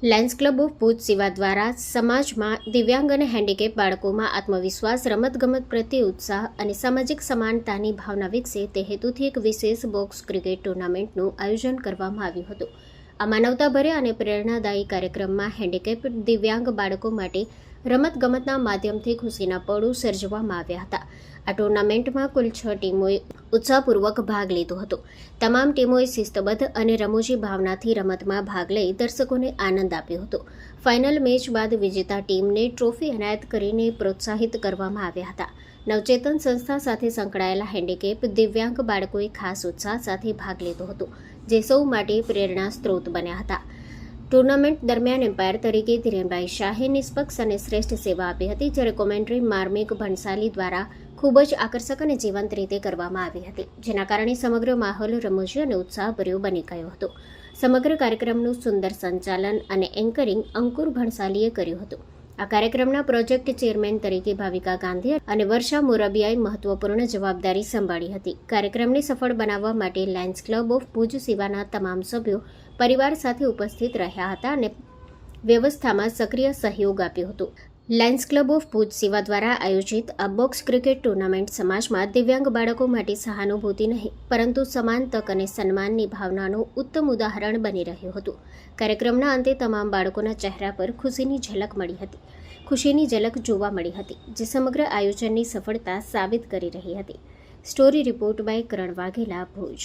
Lions club of Bhuj સેવા દ્વારા સમાજમાં દિવ્યાંગ અને હેન્ડીકેપ બાળકોમાં આત્મવિશ્વાસ, રમતગમત પ્રત્યે ઉત્સાહ અને સામાજિક સમાનતાની ભાવના વિકસે તે હેતુથી એક વિશેષ બોક્સ ક્રિકેટ ટુર્નામેન્ટનું આયોજન કરવામાં આવ્યું હતું. આ માનવતાભર્યા અને પ્રેરણાદાયી કાર્યક્રમમાં હેન્ડીકેપ દિવ્યાંગ બાળકો માટે રમતગમતના માધ્યમથી ખુશીના પળો સર્જવામાં આવ્યા હતા. આ ટુર્નામેન્ટમાં કુલ 6 ટીમોએ ઉત્સાહપૂર્વક ભાગ લીધો હતો. તમામ ટીમોએ શિસ્તબદ્ધ અને રમૂજી ભાવનાથી રમતમાં ભાગ લઈ દર્શકોને આનંદ આપ્યો હતો. ફાઇનલ મેચ બાદ વિજેતા ટીમને ટ્રોફી એનાયત કરીને પ્રોત્સાહિત કરવામાં આવ્યા હતા. નવચેતન સંસ્થા સાથે સંકળાયેલા હેન્ડીકેપ દિવ્યાંગ બાળકોએ ખાસ ઉત્સાહ સાથે ભાગ લીધો હતો, જે સૌ માટે પ્રેરણા સ્ત્રોત બન્યા હતા. ટુર્નામેન્ટ દરમિયાન એમ્પાયર તરીકે ધીરેનભાઈ શાહે નિષ્પક્ષ અને શ્રેષ્ઠ સેવા આપી હતી, જ્યારે કોમેન્ટ્રી માર્મિક ભણસાલી દ્વારા ખૂબ જ આકર્ષક અને જીવંત રીતે કરવામાં આવી હતી, જેના કારણે સમગ્ર માહોલ રમૂજી અને ઉત્સાહભર્યો બની ગયો હતો. સમગ્ર કાર્યક્રમનું સુંદર સંચાલન અને એન્કરિંગ અંકુર ભણસાલીએ કર્યું હતું. આ કાર્યક્રમના પ્રોજેક્ટ ચેરમેન તરીકે ભાવિકા ગાંધી અને વર્ષા મોરબિયાએ મહત્વપૂર્ણ જવાબદારી સંભાળી હતી. કાર્યક્રમને સફળ બનાવવા માટે લાયન્સ ક્લબ ઓફ ભુજ સેવાના તમામ સભ્યો પરિવાર સાથે ઉપસ્થિત રહ્યા હતા અને વ્યવસ્થામાં સક્રિય સહયોગ આપ્યો હતો. લાયન્સ ક્લબ ઓફ ભુજ સેવા દ્વારા આયોજિત આ બોક્સ ક્રિકેટ ટુર્નામેન્ટ સમાજમાં દિવ્યાંગ બાળકો માટે સહાનુભૂતિ નહીં, પરંતુ સમાન તક અને સન્માનની ભાવનાનું ઉત્તમ ઉદાહરણ બની રહ્યું હતું. કાર્યક્રમના અંતે તમામ બાળકોના ચહેરા પર ખુશીની ઝલક જોવા મળી હતી, જે સમગ્ર આયોજનની સફળતા સાબિત કરી રહી હતી. Story report by Karan Vaghela, Bhuj.